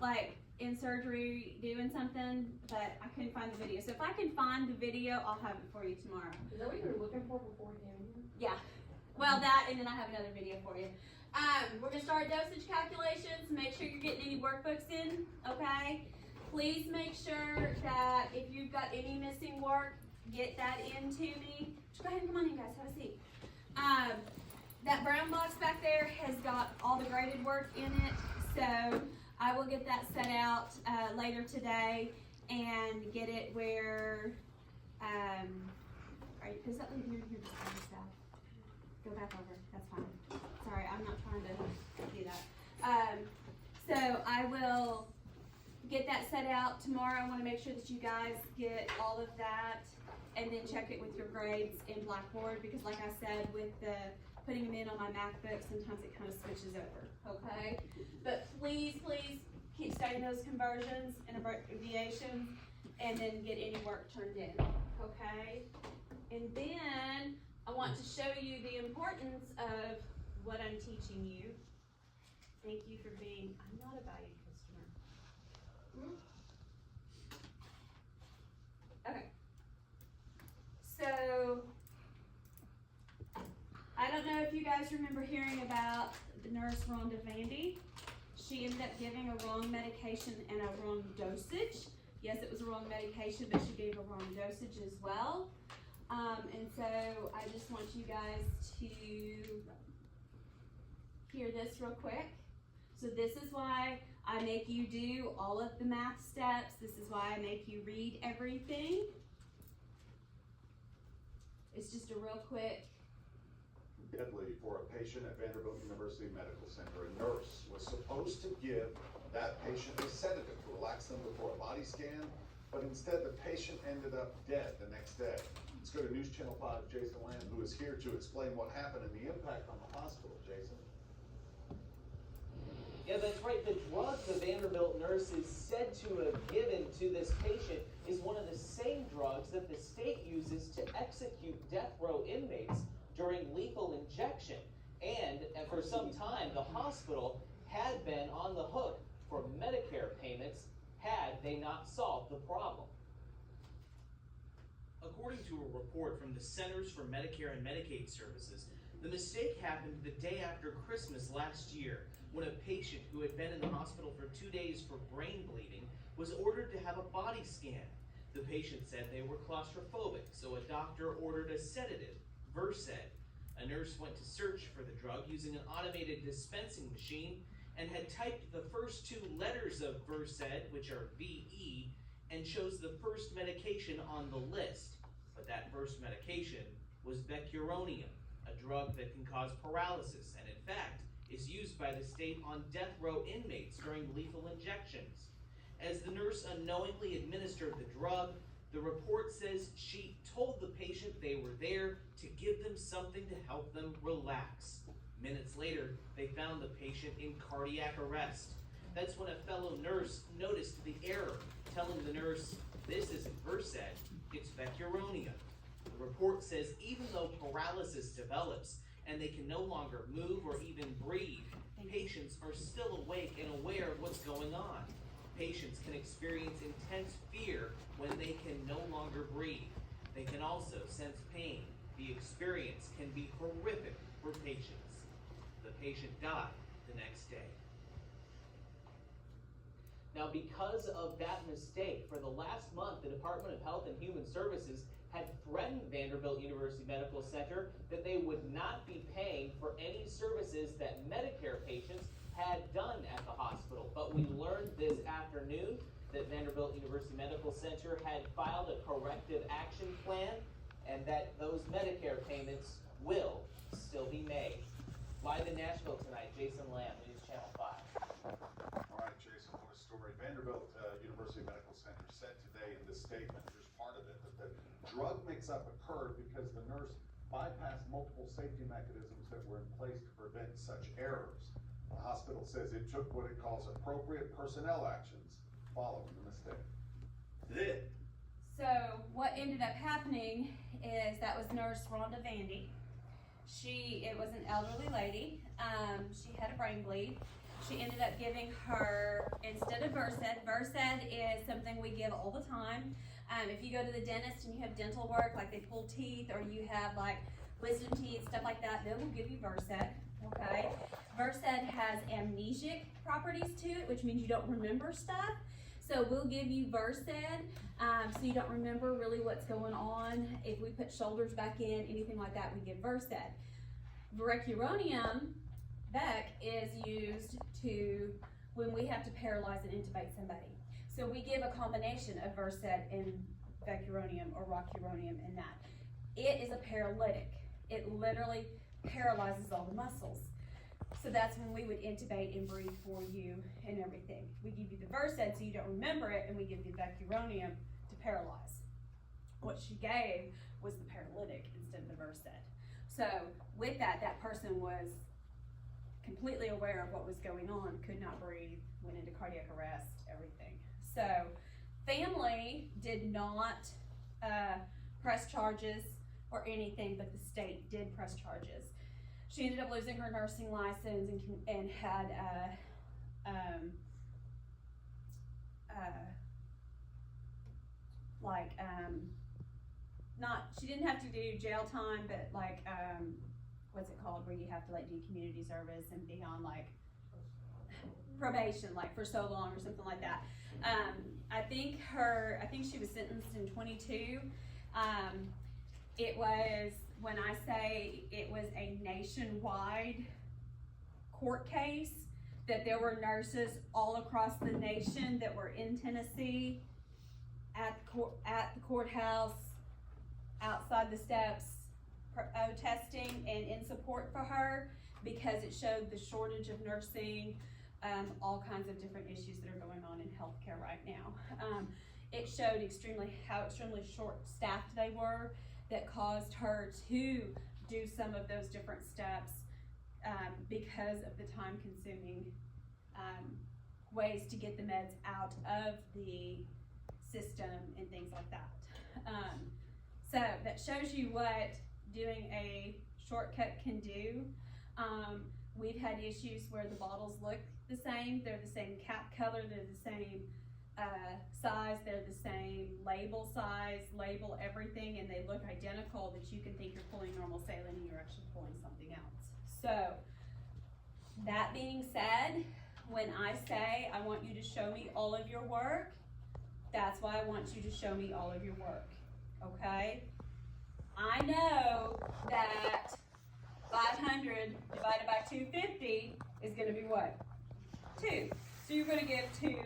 like in surgery doing something, but I couldn't find the video. So if I can find the video, I'll have it for you tomorrow. Is that what you were looking for before you came here? Yeah. Well, that, and then I have another video for you. We're gonna start dosage calculations. Make sure you're getting any workbooks in, okay? Please make sure that if you've got any missing work, get that in to me. Just go ahead and come on in, guys. Have a seat. That brown box back there has got all the graded work in it, so I will get that set out later today and get it where, is that you're just doing stuff? Go back over, that's fine. Sorry, I'm not trying to do that. So I will get that set out tomorrow. I want to make sure that you guys get all of that and then check it with your grades in Blackboard, because like I said, with the putting them in on my MacBook, sometimes it kind of switches over, okay? But please, please keep studying those conversions and abbreviations and then get any work turned in, okay? And then I want to show you the importance of what I'm teaching you. Thank you for being, I'm not a valued customer. Okay. So, I don't know if you guys remember hearing about the nurse Rhonda Vandy. She ended up giving a wrong medication and a wrong dosage. Yes, it was a wrong medication, but she gave a wrong dosage as well. And so I just want you guys to hear this real quick. So this is why I make you do all of the math steps. This is why I make you read everything. It's just a real quick. Deadly for a patient at Vanderbilt University Medical Center. A nurse was supposed to give that patient a sedative to relax them before a body scan, but instead the patient ended up dead the next day. Let's go to News Channel 5, Jason Lamb, who is here to explain what happened and the impact on the hospital. Jason. Yeah, that's right. The drug the Vanderbilt nurse is said to have given to this patient is one of the same drugs that the state uses to execute death row inmates during lethal injection. And for some time, the hospital had been on the hook for Medicare payments had they not solved the problem. According to a report from the Centers for Medicare and Medicaid Services, the mistake happened the day after Christmas last year, when a patient who had been in the hospital for 2 days for brain bleeding was ordered to have a body scan. The patient said they were claustrophobic, so a doctor ordered a sedative, Versed. A nurse went to search for the drug using an automated dispensing machine and had typed the first two letters of Versed, which are VE, and chose the first medication on the list. But that first medication was vecuronium, a drug that can cause paralysis and in fact is used by the state on death row inmates during lethal injections. As the nurse unknowingly administered the drug, the report says she told the patient they were there to give them something to help them relax. Minutes later, they found the patient in cardiac arrest. That's when a fellow nurse noticed the error, telling the nurse, "This isn't Versed, it's vecuronium." The report says even though paralysis develops and they can no longer move or even breathe, patients are still awake and aware of what's going on. Patients can experience intense fear when they can no longer breathe. They can also sense pain. The experience can be horrific for patients. The patient died the next day. Now, because of that mistake, for the last month, the Department of Health and Human Services had threatened Vanderbilt University Medical Center that they would not be paying for any services that Medicare patients had done at the hospital. But we learned this afternoon that Vanderbilt University Medical Center had filed a corrective action plan and that those Medicare payments will still be made. Live in Nashville tonight, Jason Lamb, News Channel 5. All right, Jason, what a story. Vanderbilt University Medical Center said today in this statement, here's part of it, that the drug mix-up occurred because the nurse bypassed multiple safety mechanisms that were in place to prevent such errors. The hospital says it took what it calls appropriate personnel actions following the mistake. So what ended up happening is that was Nurse Rhonda Vandy. It was an elderly lady. She had a brain bleed. She ended up giving her, instead of Versed. Versed is something we give all the time. If you go to the dentist and you have dental work, like they pull teeth, or you have like wisdom teeth, stuff like that, they will give you Versed, okay? Versed has amnesic properties to it, which means you don't remember stuff. So we'll give you Versed, so you don't remember really what's going on. If we put shoulders back in, anything like that, we give Versed. Vecuronium, Vec, is used to when we have to paralyze and intubate somebody. So we give a combination of Versed and Vecuronium or Rocuronium in that. It is a paralytic. It literally paralyzes all the muscles. So that's when we would intubate and breathe for you and everything. We give you the Versed so you don't remember it, and we give you Vecuronium to paralyze. What she gave was the paralytic instead of the Versed. So with that, that person was completely aware of what was going on, could not breathe, went into cardiac arrest, everything. So family did not press charges or anything, but the state did press charges. She ended up losing her nursing license and had she didn't have to do jail time, but like what's it called, where you have to like do community service and be on like probation like for so long or something like that. I think she was sentenced in 22. It was, when I say it was a nationwide court case, that there were nurses all across the nation that were in Tennessee at the courthouse, outside the steps, protesting and in support for her, because it showed the shortage of nursing, all kinds of different issues that are going on in healthcare right now. It showed how extremely short-staffed they were, that caused her to do some of those different steps because of the time-consuming ways to get the meds out of the system and things like that. So that shows you what doing a shortcut can do. We've had issues where the bottles look the same, they're the same cap color, they're the same size, they're the same label size, label everything, and they look identical, that you can think you're pulling normal saline and you're actually pulling something else. So that being said, when I say I want you to show me all of your work, that's why I want you to show me all of your work, okay? I know that 500 divided by 250 is gonna be what? 2. So you're gonna give 2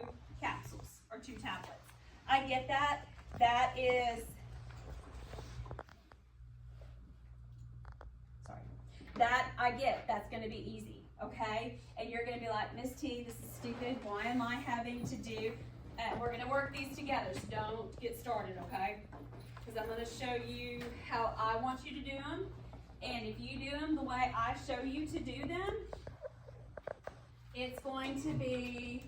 capsules or 2 tablets. I get that. That is, sorry. That I get, that's gonna be easy, okay? And you're gonna be like, Miss T, this is stupid. Why am I having to do, we're gonna work these together, so don't get started, okay? Because I'm gonna show you how I want you to do them. And if you do them the way I show you to do them, it's going to be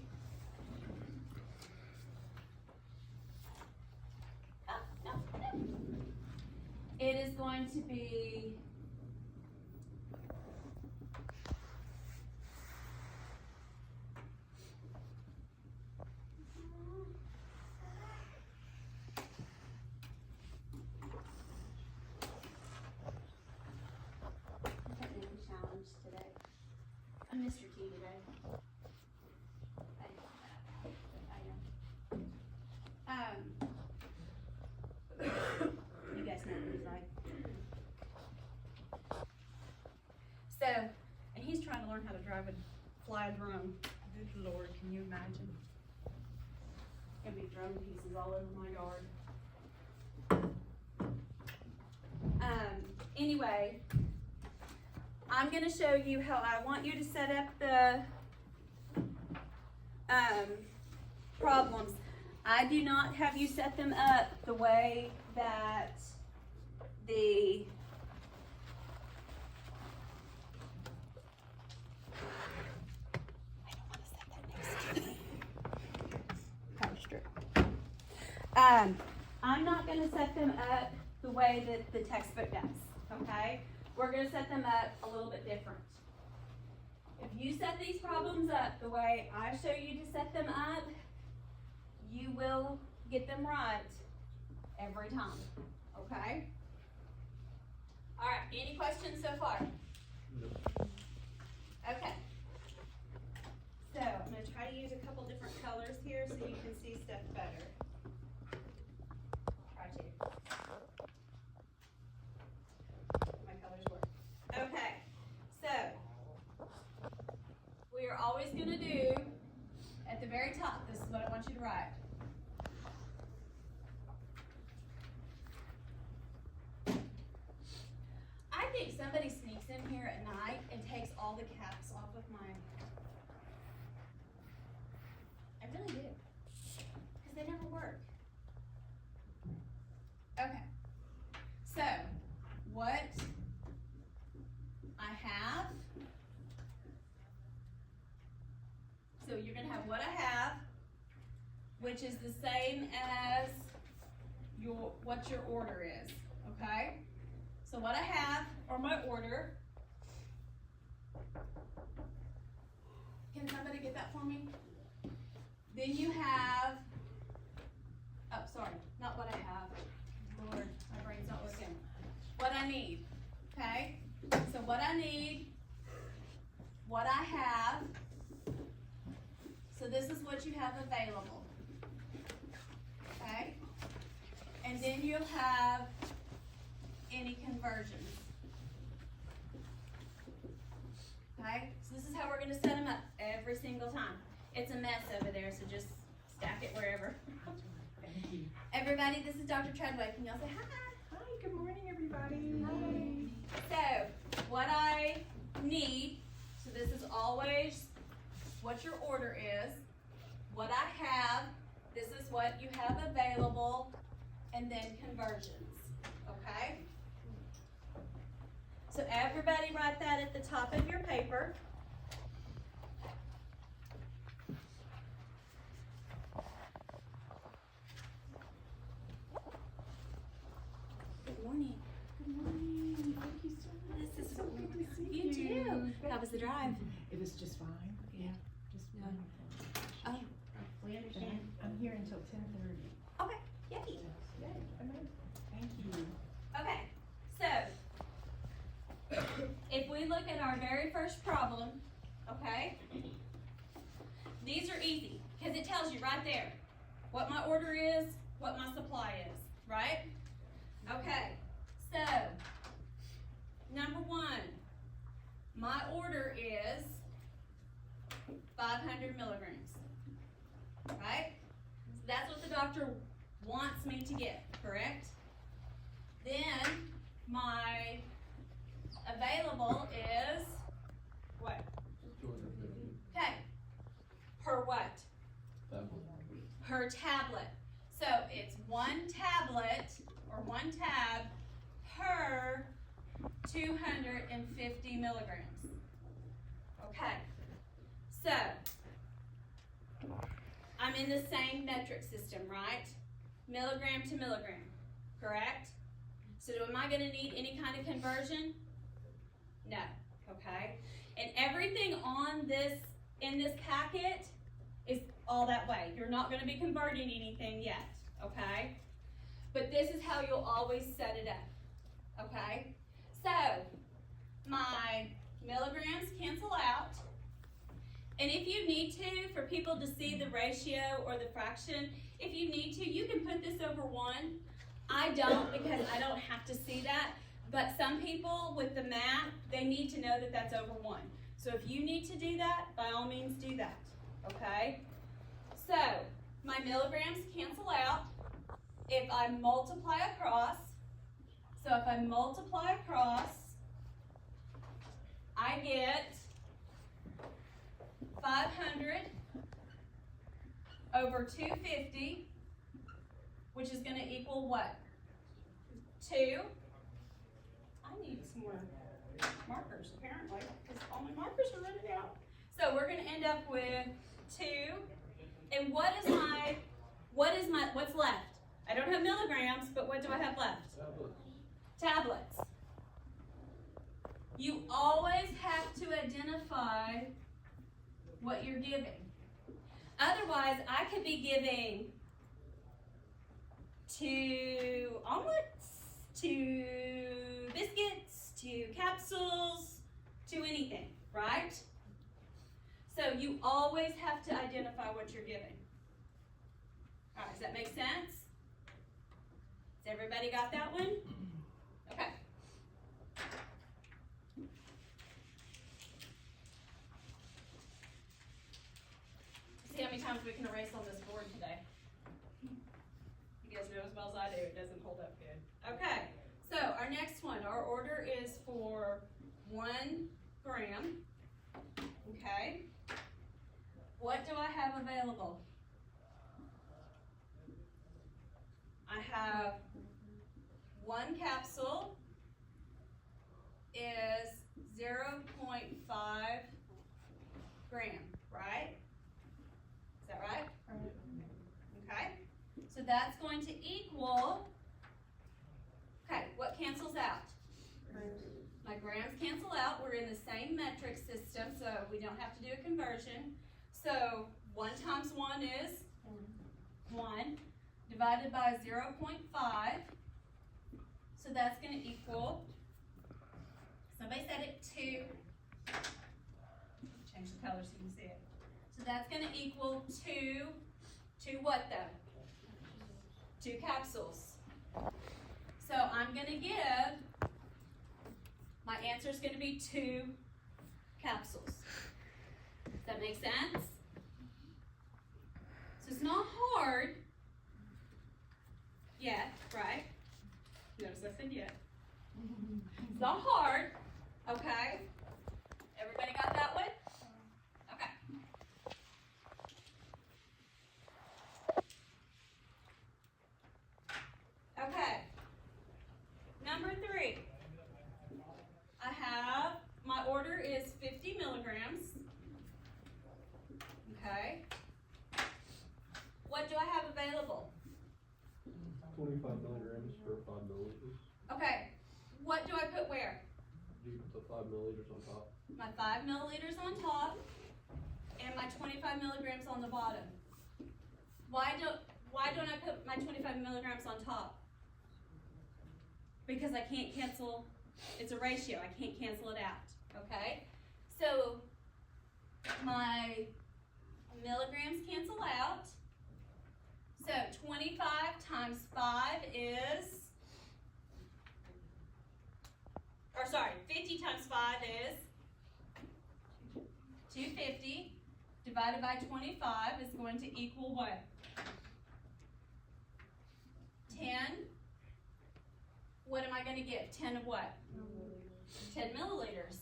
it is going to be technically challenged today. I'm Mr. T today. You guys know who's right. So, and he's trying to learn how to fly a drone. Good Lord, can you imagine? Gonna be drone pieces all over my yard. Anyway, I'm gonna show you how I want you to set up the problems. I do not have you set them up the way that the I don't want to set that next to the power strip. I'm not going to set them up the way that the textbook does, okay? We're going to set them up a little bit different. If you set these problems up the way I show you to set them up, get them right every time, okay? All right, any questions so far? Okay. So, I'm gonna try to use a couple different colors here so you can see stuff better. Try to. My colors work. Okay, so, we are always gonna do, at the very top, this is what I want you to write. I think somebody sneaks in here at night and takes all the caps off of mine. I really do. Because they never work. Okay. So, what I have. So you're going to have what I have, which is the same as what your order is. Okay? So what I have, or my order. Can somebody get that for me? Then you have, oh, sorry, not what I have. Lord, my brain's not working. What I need, okay? So what I need, what I have, so this is what you have available, okay? And then you'll have any conversions. Okay, so this is how we're going to set them up every single time. It's a mess over there, so just stack it wherever. Thank you. Everybody, this is Dr. Treadway. Can y'all say hi? Hi, good morning, everybody. Hi. So, what I need, so this is always what your order is, what I have, this is what you have available, and then conversions. Okay? So everybody write that at the top of your paper. Good morning. Good morning. Thank you so much. This is so good to see you too. How was the drive? It was just fine. Yeah, just wonderful. Oh, We understand. I'm here until 10:30. okay. Yay. Yay, amazing. Thank you. Okay. So, if we look at our very first problem, okay, these are easy because it tells you right there what my order is, what my supply is, right? Okay, so, number one, my order is 500 milligrams, right? So that's what the doctor wants me to get, correct? Then, my available is what? Okay. Per what? Per tablet. So it's one tablet or one tab per 250 milligrams. Okay. So I'm in the same metric system, right? Milligram to milligram, correct? So am I going to need any kind of conversion? No, okay? And everything on this, in this packet is all that way. You're not going to be converting anything yet, okay? But this is how you'll always set it up, okay? So, my milligrams cancel out. And if you need to, for people to see the ratio or the fraction, if you need to, you can put this over 1. I don't because I don't have to see that. But some people with the math, they need to know that that's over 1. So if you need to do that, by all means do that, okay? So my milligrams cancel out if I multiply across. So if I multiply across, I get 500 over 250, which is going to equal what? 2. I need some more markers, apparently, because all my markers are running out. So we're going to end up with 2. And what's left? I don't have milligrams, but what do I have left? Tablets. You always have to identify what you're giving. Otherwise, I could be giving to omelets, to biscuits, to capsules, to anything, right? So you always have to identify what you're giving. All right, does that make sense? Has everybody got that one? Okay. See how many times we can erase on this board today. You guys know as well as I do, it doesn't hold up good. Okay, so our next one, our order is for 1 gram. Okay. What do I have available? I have 1 capsule is 0.5 gram, right? Is that right? Okay. So that's going to equal, okay, what cancels out? My grams cancel out. We're in the same metric system, so we don't have to do a conversion. So 1 times 1 is 1 divided by 0.5. So that's going to equal, somebody said it, 2. Change the color so you can see it. So that's going to equal 2 what though? 2 capsules. So I'm going to give, my answer is going to be 2 capsules. Does that make sense? So it's not hard yet, right? Notice I said yet. It's not hard, okay? Everybody got that one? Okay. Okay. Number 3. I have, my order is 50 milligrams. Okay. What do I have available? 25 milligrams for 5 milliliters. Okay. What do I put where? You put the 5 milliliters on top. My 5 milliliters on top and my 25 milligrams on the bottom. Why don't I put my 25 milligrams on top? Because I can't cancel, it's a ratio, I can't cancel it out, okay? So my milligrams cancel out. So 25 times 5 is, 50 times 5 is 250 divided by 25 is going to equal what? 10. What am I going to give? 10 of what? 10 milliliters.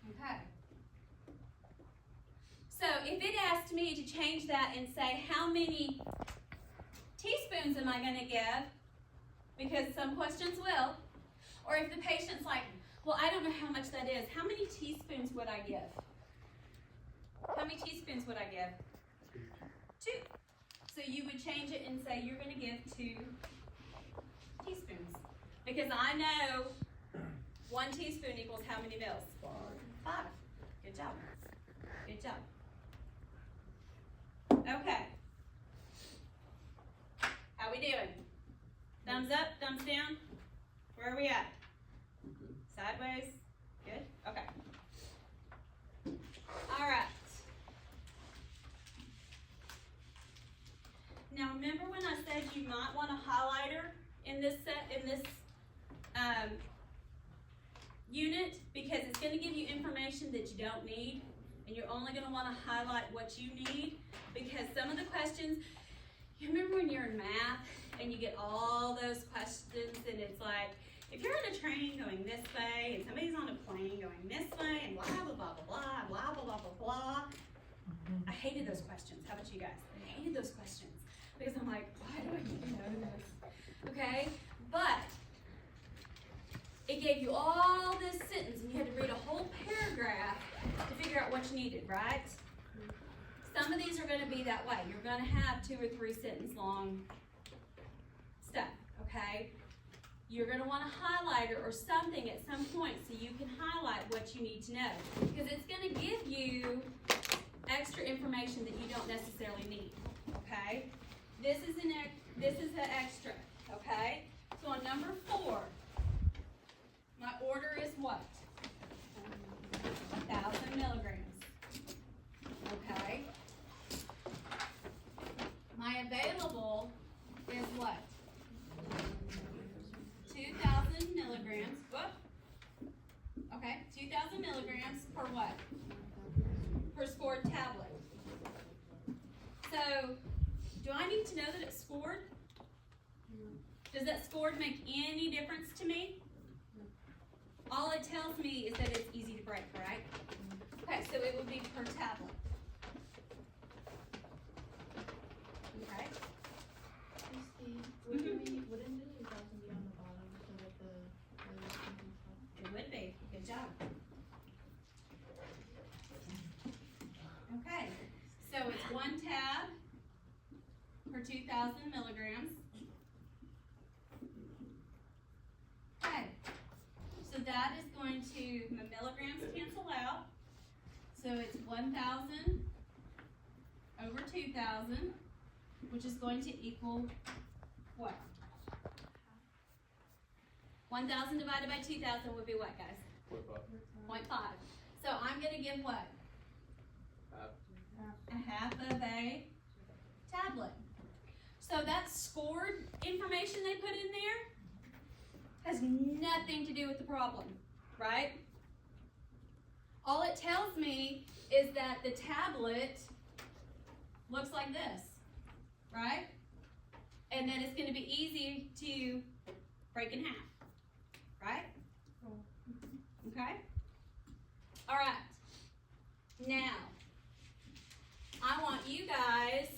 Okay. So if it asked me to change that and say how many teaspoons am I going to give, because some questions will, or if the patient's like, well, I don't know how much that is, how many teaspoons would I give? How many teaspoons would I give? 2. So you would change it and say you're going to give 2 teaspoons. Because I know 1 teaspoon equals how many mils? 5. Good job. Good job. Okay. How we doing? Thumbs up, thumbs down? Where are we at? Sideways? Good? Okay. All right. Now remember when I said you might want a highlighter in this unit, because it's going to give you information that you don't need, and you're only going to want to highlight what you need, because some of the questions, you remember when you're in math and you get all those questions and it's like, if you're on a train going this way and somebody's on a plane going this way and blah blah blah blah blah blah blah blah blah blah. I hated those questions. How about you guys? I hated those questions because I'm like, why do I need to know this? Okay, but it gave you all this sentence and you had to read a whole paragraph to figure out what you needed, right? Some of these are going to be that way. You're going to have 2 or 3 sentence long stuff, okay? You're going to want a highlighter or something at some point so you can highlight what you need to know, because it's going to give you extra information that you don't necessarily need, okay? This this is the extra, okay? So on number 4, my order is what? 1,000 milligrams, okay? My available is what? 2,000 milligrams, whoop. Okay, 2,000 milligrams per what? Per scored tablet. So, do I need to know that it's scored? Does that scored make any difference to me? All it tells me is that it's easy to break, right? Okay, so it would be per tablet. Okay? Wouldn't the 2,000 be on the bottom so that the It would be. Good job. Okay, so it's 1 tab per 2,000 milligrams. Okay, so that is going to, the milligrams cancel out. So it's 1,000 over 2,000, which is going to equal what? 1,000 divided by 2,000 would be what, guys? 0.5. So I'm gonna give what? A half of a tablet. So that scored information they put in there has nothing to do with the problem, right? All it tells me is that the tablet looks like this, right? And that it's gonna be easy to break in half, right? Okay? All right. Now, I want you guys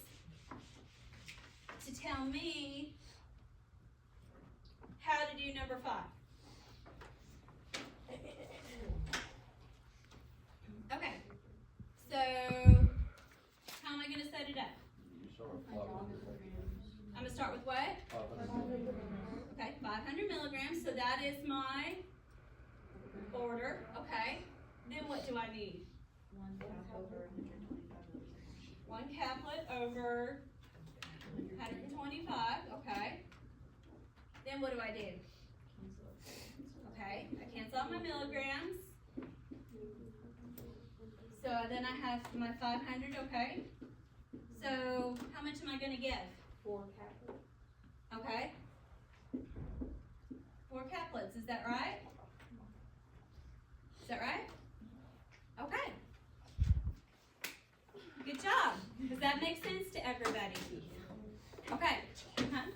to tell me how to do number 5. Okay. So, how am I going to set it up? You start with 500. I'm going to start with what? 500. Okay, 500 milligrams. So that is my order. Okay. Then what do I need? 1 cap over 125 milligrams. 1 caplet over 125. Okay. Then what do I do? Okay, I cancel out my milligrams. So then I have my 500, okay? So how much am I gonna give? 4 cap. Okay? 4 caplets, is that right? Is that right? Okay. Good job. Does that make sense to everybody? Okay. Huh?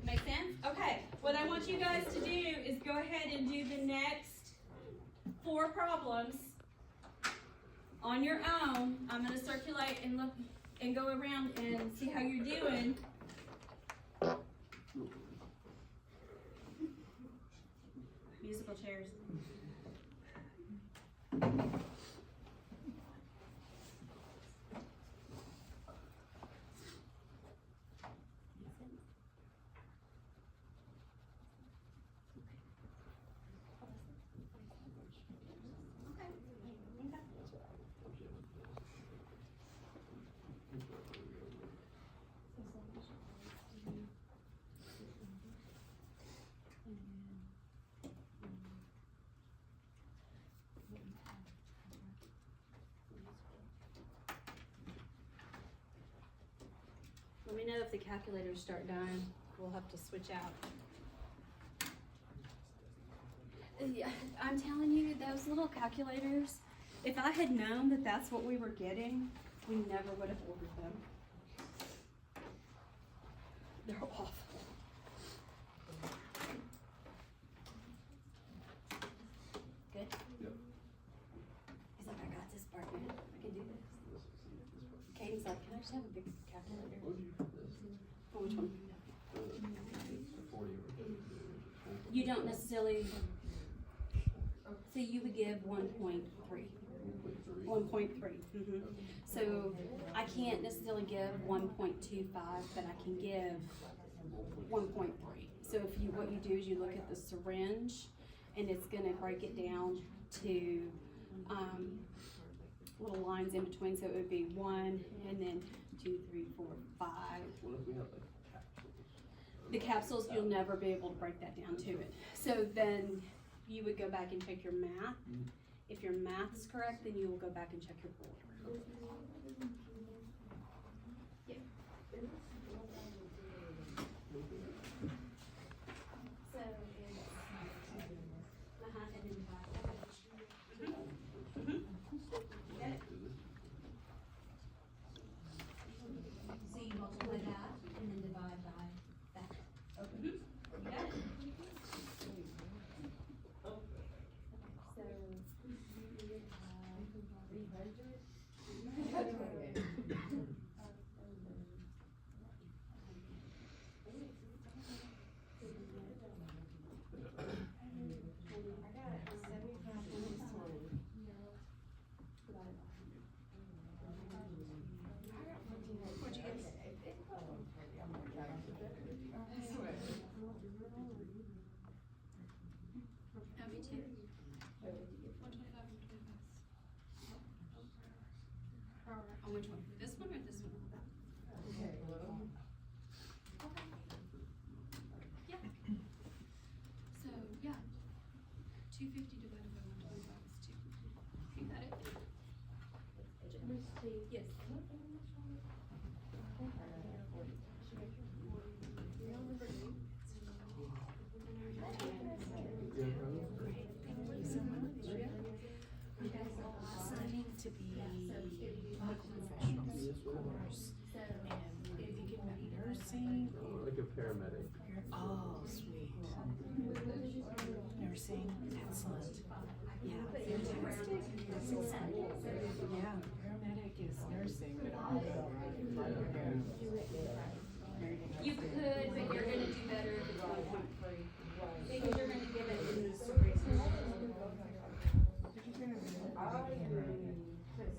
Make sense? Okay. What I want you guys to do is go ahead and do the next 4 problems on your own. I'm going to circulate and look and go around and see how you're doing. Musical chairs. Let me know if the calculators start dying. We'll have to switch out. Yeah, I'm telling you, those little calculators, if I had known that that's what we were getting, we never would have ordered them. They're awful. Good? Yep. He's like, I got this part, man. I can do this. Caden's like, can I just have a big calculator? What would you put this? For which one? 40 or You don't necessarily, so you would give 1.3. 1.3. So I can't necessarily give 1.25, but I can give 1.3. So if you, what you do is you look at the syringe, and it's going to break it down to little lines in between. So it would be 1, and then 2, 3, 4, 5. What if we have like capsules? the capsules, you'll never be able to break that down to it. So then you would go back and check your math. If your math is correct, then you will go back and check your order. Yep. So it's, and then divide that. Got it? So you multiply that and then divide by that. You got it? So. 300. What'd you get? Oh, me too. 125 and 25. On which one? This one or this one? Okay. Yeah. So, yeah. 250 divided by 125 is 2. You got it? Yes. Assigning to be medical professionals, of course. And if you can be nursing, Like a paramedic. oh, sweet. Nursing, excellent. Yeah, fantastic. That's exciting. Yeah, paramedic is nursing, but You could, but you're gonna do better if it's 1.3. Because you're gonna give it. So it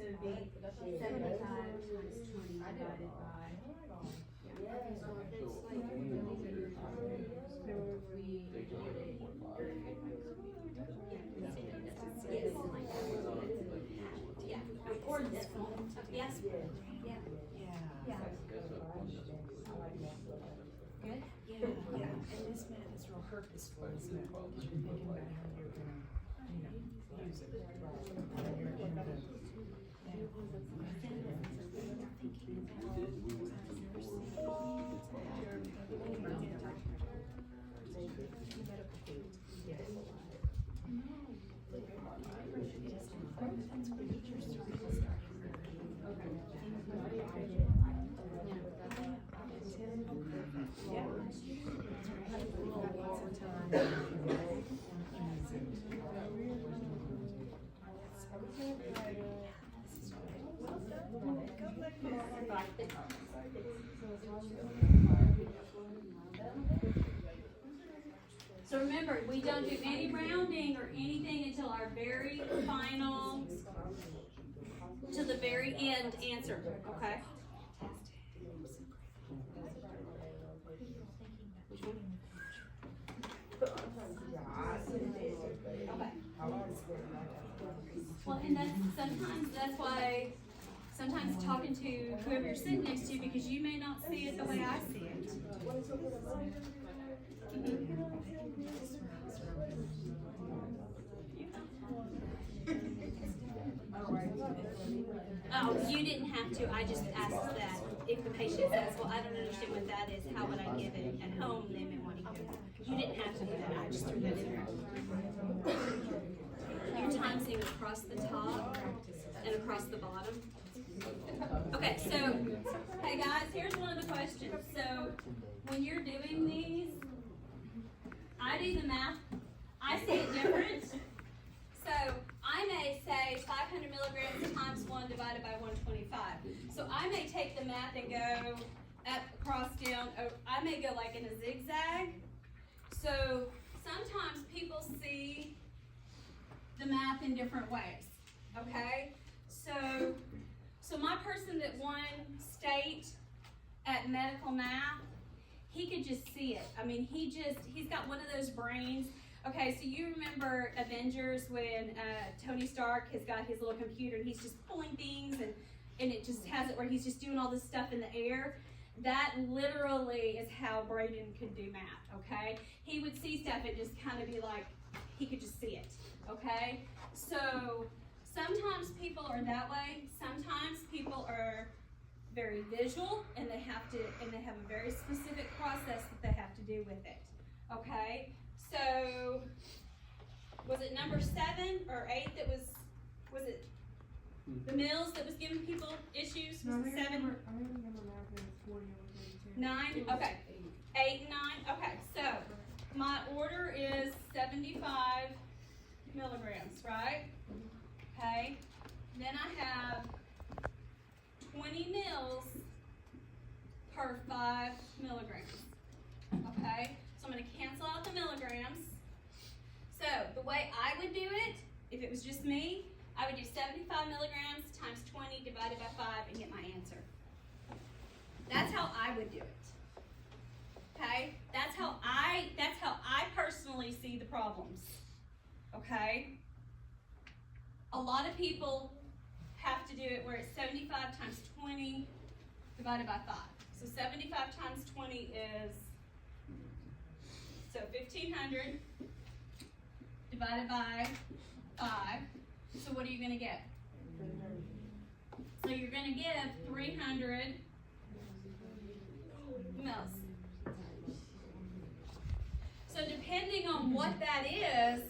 would be 75 times 20 divided by. Yeah, or this one. Yes. Yeah. yeah. Good? Yeah, and this math is real purposeful, isn't it? Because you're thinking about how you're gonna, use it. How you're gonna, So remember, we don't do any rounding or anything until our very final, to the very end answer, okay? Well, and that's why sometimes talking to whoever you're sitting next to, because you may not see it the way I see it. Oh, you didn't have to, I just asked that. If the patient says, well, I don't understand what that is, how would I give it at home, they may want to give it. You didn't have to do that, I just threw that in there. You're timesing across the top and across the bottom. Okay, so, hey guys, here's one of the questions. So, when you're doing these, I do the math, I see it different. So, I may say 500 milligrams times 1 divided by 125. So, I may take the math and go up, across, down, I may go like in a zigzag. So, sometimes people see the math in different ways, okay? So my person that won state at medical math, he could just see it. I mean, he's got one of those brains. Okay, so you remember Avengers when Tony Stark has got his little computer and he's just pulling things and it just has it where he's just doing all this stuff in the air. That literally is how Braden could do math, okay? He would see stuff and just kind of be like, he could just see it, okay? So sometimes people are that way. Sometimes people are very visual and they have a very specific process that they have to do with it, okay? So was it number 7 or 8 that was it the mills that was giving people issues? Was it 7? I remember now that it's 40 over 32. 9? Okay. 8 and 9? Okay, so my order is 75 milligrams, right? Okay. Then I have 20 mils per 5 milligrams. Okay? So I'm going to cancel out the milligrams. So the way I would do it, if it was just me, I would do 75 milligrams times 20 divided by 5 and get my answer. That's how I would do it. Okay? That's how I personally see the problems. Okay? A lot of people have to do it where it's 75 times 20 divided by 5. So 75 times 20 is, so 1,500 divided by 5. So what are you going to get? So you're going to give 300 mils. So depending on what that is,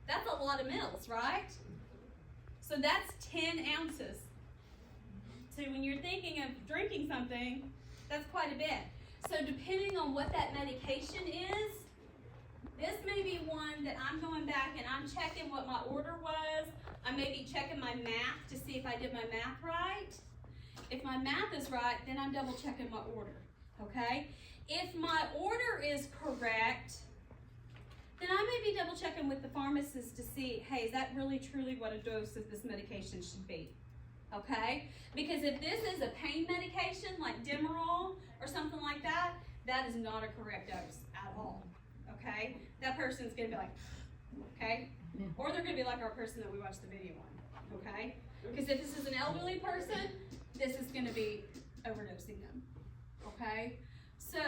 that's a lot of mils, right? So that's 10 ounces. So when you're thinking of drinking something, that's quite a bit. So depending on what that medication is, this may be one that I'm going back and I'm checking what my order was. I may be checking my math to see if I did my math right. If my math is right, then I'm double checking my order, okay? If my order is correct, then I may be double checking with the pharmacist to see, hey, is that really truly what a dose of this medication should be, okay? Because if this is a pain medication like Demerol or something like that, that is not a correct dose at all, okay? That person's gonna be like, okay? Or they're gonna be like our person that we watched the video on, okay? Because if this is an elderly person, this is gonna be overdosing them, okay? So,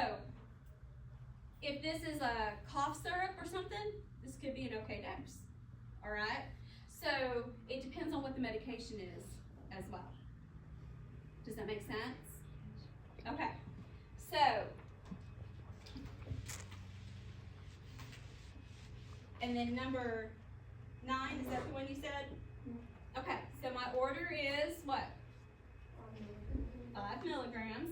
if this is a cough syrup or something, this could be an okay dose, all right? So, it depends on what the medication is as well. Does that make sense? Okay, so, and then number 9, is that the one you said? Okay, so my order is what? 5 milligrams.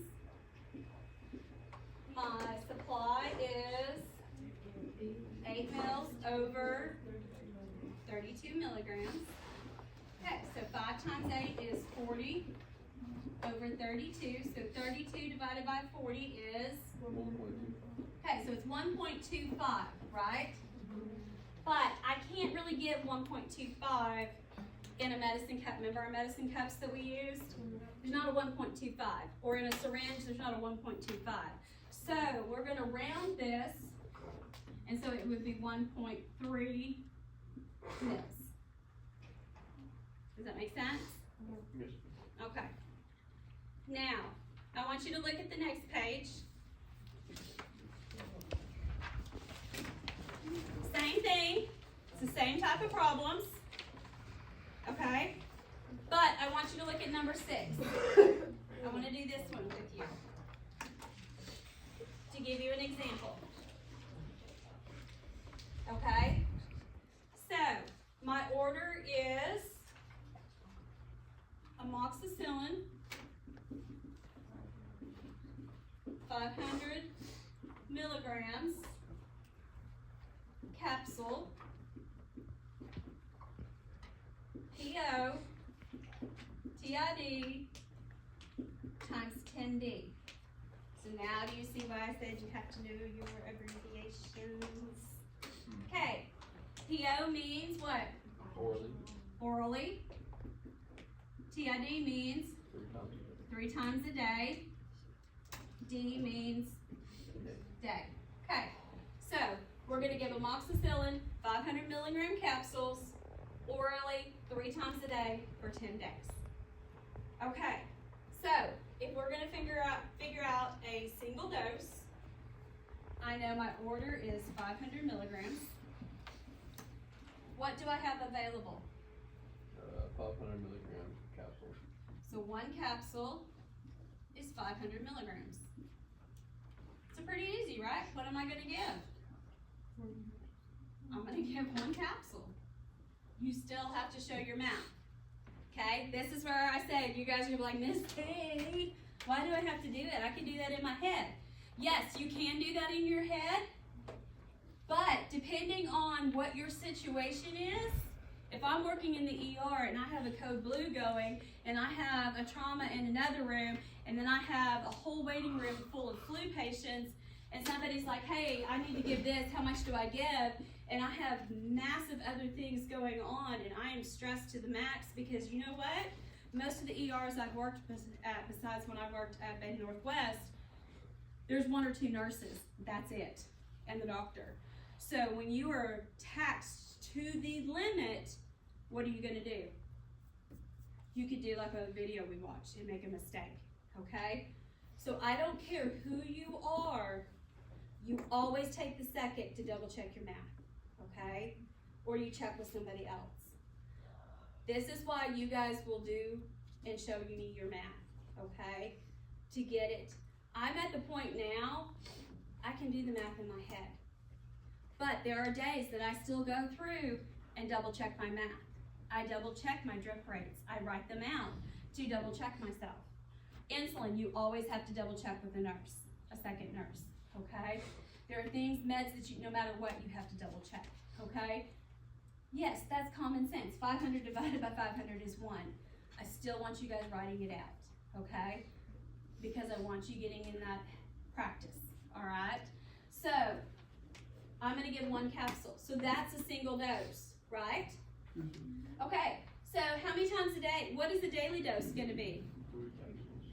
My supply is 8 mils over 32 milligrams. Okay, so 5 times 8 is 40 over 32. So 32 divided by 40 is, okay, so it's 1.25, right? But I can't really get 1.25 in a medicine cup. Remember our medicine cups that we used? There's not a 1.25. Or in a syringe, there's not a 1.25. So we're going to round this, and so it would be 1.3 mils. Does that make sense? Yes. Okay. Now, I want you to look at the next page. Same thing. It's the same type of problems. Okay? But I want you to look at number 6. I want to do this one with you to give you an example. Okay? So, my order is amoxicillin, 500 milligrams, capsule, PO, TID, times 10D. So now do you see why I said you have to know your abbreviations? Okay, PO means what? Orally, Orally. TID means 3 times a day. 3 times a day. D means day. Okay, so we're going to give amoxicillin 500 milligram capsules orally 3 times a day for 10 days. Okay, so if we're going to figure out I know my order is 500 milligrams. What do I have available? 500 milligram capsule. So one capsule is 500 milligrams. It's pretty easy, right? What am I gonna give? I'm gonna give one capsule. You still have to show your math. Okay, this is where I said you guys are like, Miss Kay, why do I have to do it? I can do that in my head. Yes, you can do that in your head, but depending on what your situation is, if I'm working in the ER and I have a code blue going and I have a trauma in another room and then I have a whole waiting room full of flu patients and somebody's like, hey, I need to give this, how much do I give? And I have massive other things going on and I am stressed to the max because you know what? Most of the ERs I've worked at, besides when I worked at Bay Northwest, there's 1 or 2 nurses, that's it, and the doctor. So when you are taxed to the limit, what are you gonna do? You could do like a video we watched and make a mistake, okay? So I don't care who you are, you always take the second to double check your math, okay? Or you check with somebody else. This is why you guys will do and show me your math, okay? To get it. I'm at the point now, I can do the math in my head. But there are days that I still go through and double check my math. I double check my drip rates. I write them out to double check myself. Insulin, you always have to double check with a nurse, a second nurse, okay? There are things, meds that you, no matter what, you have to double check, okay? Yes, that's common sense. 500 divided by 500 is 1. I still want you guys writing it out, okay? Because I want you getting in that practice, all right? So, I'm gonna give 1 capsule. So that's a single dose, right? Okay, so how many times a day? What is the daily dose gonna be?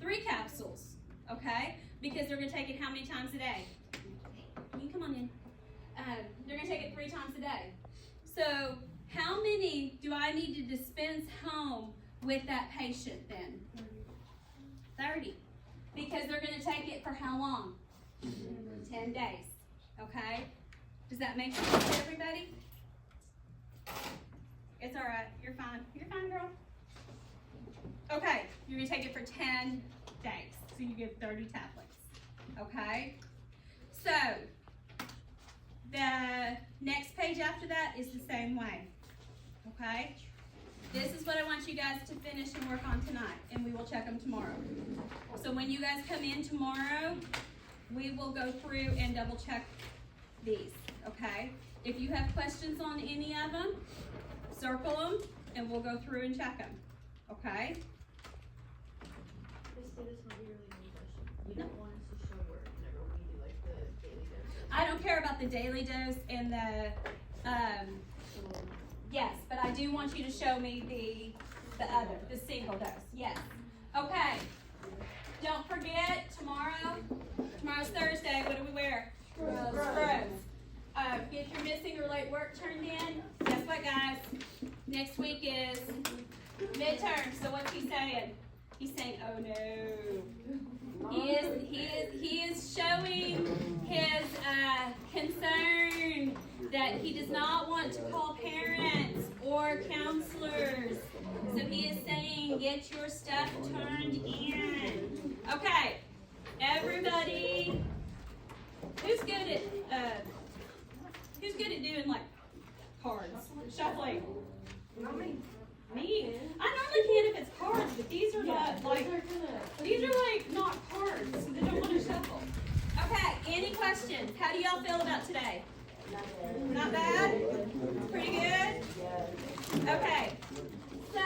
3 capsules, okay? Because they're gonna take it how many times a day? You come on in. They're gonna take it 3 times a day. So how many do I need to dispense home with that patient then? 30. Because they're gonna take it for how long? 10 days, okay? Does that make sense to everybody? It's all right, you're fine. You're fine, girl. Okay, you're gonna take it for 10 days. So you get 30 tablets, okay? So, the next page after that is the same way, okay? This is what I want you guys to finish and work on tonight, and we will check them tomorrow. So when you guys come in tomorrow, we will go through and double check these, okay? If you have questions on any of them, circle them, and we'll go through and check them, okay? This might be a really good question. You don't want us to show where whenever we do like the daily dose. I don't care about the daily dose and the, yes, but I do want you to show me the single dose, yes. Okay, don't forget, tomorrow's Thursday, what do we wear? Scrubs. Get your missing or late work turned in. Guess what, guys? Next week is midterm, so what's he saying? He's saying, oh no. He is showing his concern that he does not want to call parents or counselors. So he is saying, get your stuff turned in. Okay, everybody, who's good at doing like cards, shuffling? Me. I normally can if it's cards, but these are not like, these are like not cards, so they don't want to shuffle. Okay, any questions? How do y'all feel about today? Not bad? Pretty good? Okay, so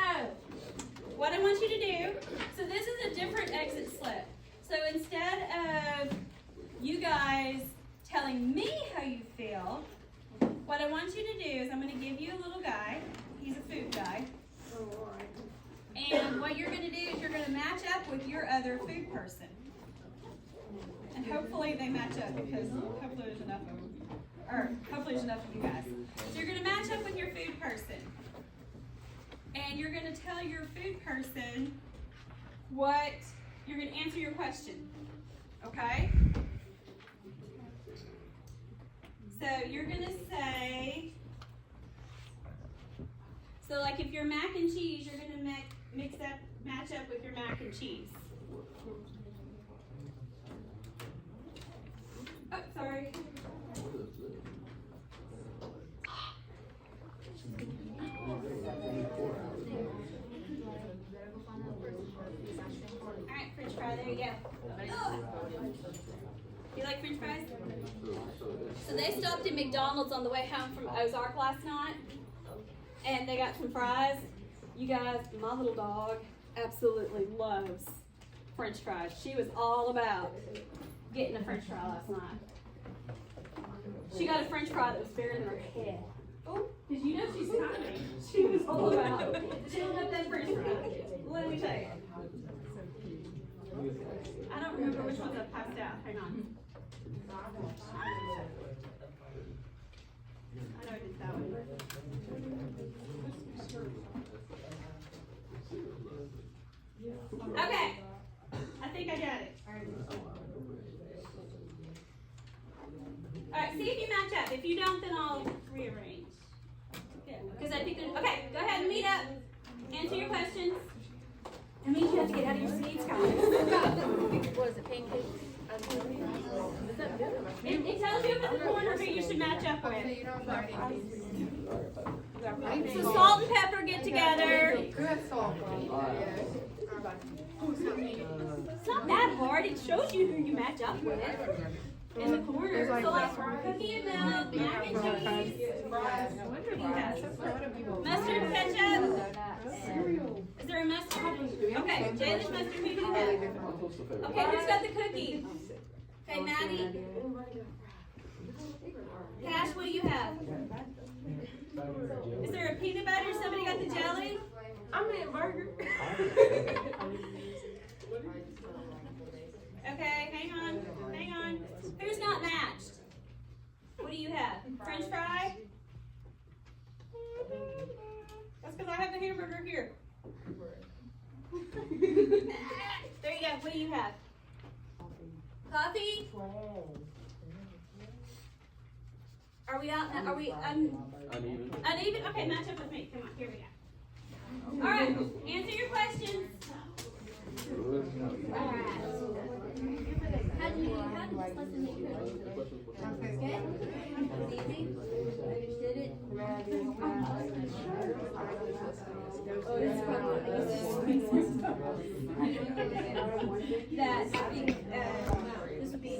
what I want you to do, so this is a different exit slip. So instead of you guys telling me how you feel, what I want you to do is I'm going to give you a little guy. He's a food guy. And what you're going to do is you're going to match up with your other food person. And hopefully they match up because hopefully there's enough of them. Or hopefully there's enough of you guys. So you're going to match up with your food person. And you're going to tell your food person what, you're going to answer your question. Okay? you're gonna say, so like if you're mac and cheese, you're gonna mix that, match up with your mac and cheese. Oh, sorry. Alright, French fry, there you go. Oh. You like French fries? So they stopped at McDonald's on the way home from Ozark last night, and they got some fries. You guys, my little dog absolutely loves French fries. She was all about getting a French fry last night. She got a French fry that was bigger than her head. Oh, because you know she's tiny. She was all about chilling up that French fry. Let me tell you. I don't remember which ones I passed out. Hang on. I know I did that one. Okay. I think I got it. Alright, see if you match up. If you don't, then I'll rearrange. Because I think there's, okay, go ahead and meet up. Answer your questions. That means you have to get out of your seats, guys. What is it, pancakes? It tells you up in the corner who you should match up with. So salt and pepper get together. It's not that hard. It shows you who you match up with in the corner. So like cookie and milk, mac and cheese, mustard and ketchup. Is there a mustard? Okay, Jaylen's mustard. Who do you have? Okay, who's got the cookie? Okay, Maddie. Cash, what do you have? Is there a peanut butter? Somebody got the jelly? I'm in a burger. Okay, hang on. Who's not matched? What do you have? French fry? That's because I have the hamburger here. There you go. What do you have? Coffee? Are we out? Are we Uneven. uneven? Okay, match up with me. Come on, here we go. All right, answer your questions. How did this lesson make you? Good? It was easy? Understood it? Oh, it's probably That I think this would be.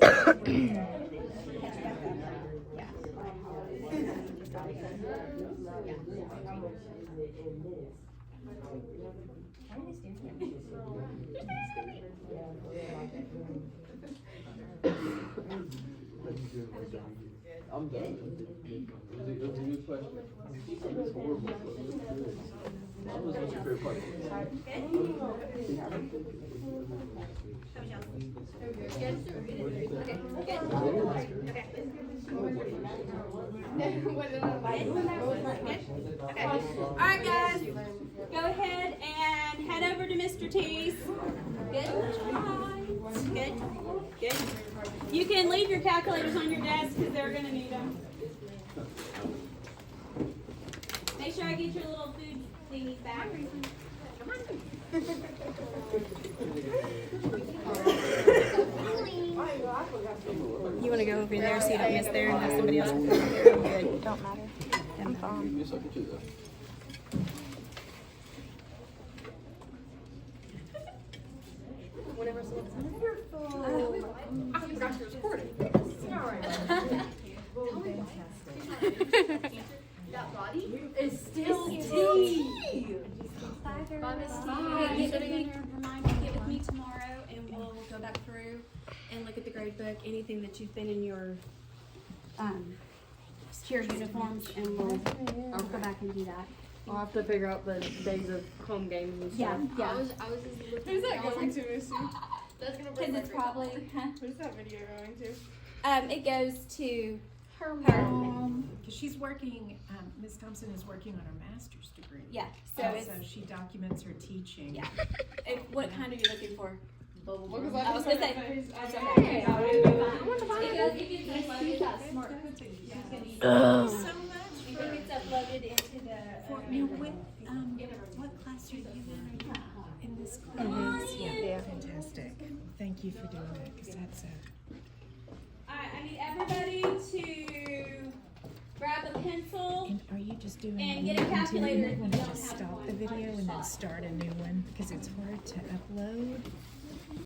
I'm done. It was a good question. It's horrible, but it was good. That was my favorite part. Alright guys, go ahead and head over to Mr. T's. Good? Good? You can leave your calculators on your desk because they're going to need them. Make sure I get your little food thingies back. You want to go over there so you don't miss there and have somebody else? Good. Don't matter. I'm fine. You suck at you though. Whenever someone's I forgot to record it. That body is still tea. Bye, Miss T. Get with me, remind me, get with me tomorrow and we'll go back through and look at the grade book, anything that you've been in your secure uniforms, and I'll go back and do that. I'll have to figure out the days of home games and stuff. Yeah. I was just looking. Who's that going to, Missy? That's gonna break Because my it's freak. probably, Who's that video going to? it goes to Her mom. Because she's working, Ms. Thompson is working on her master's degree. Yeah, so So it's, she documents her teaching. yeah. What kind are you looking for? Well, I was gonna say, I that's know. okay. It goes, if you smart. She's gonna be Now, what class are you in? Are you in this class? Yeah, fantastic. Thank you for doing that, because that's Alright, I need everybody to grab a pencil. And are you just doing? And will get a you continue calculator that? if Want you to don't just have stop one the on video your and then spot. start a new one, because it's hard to upload.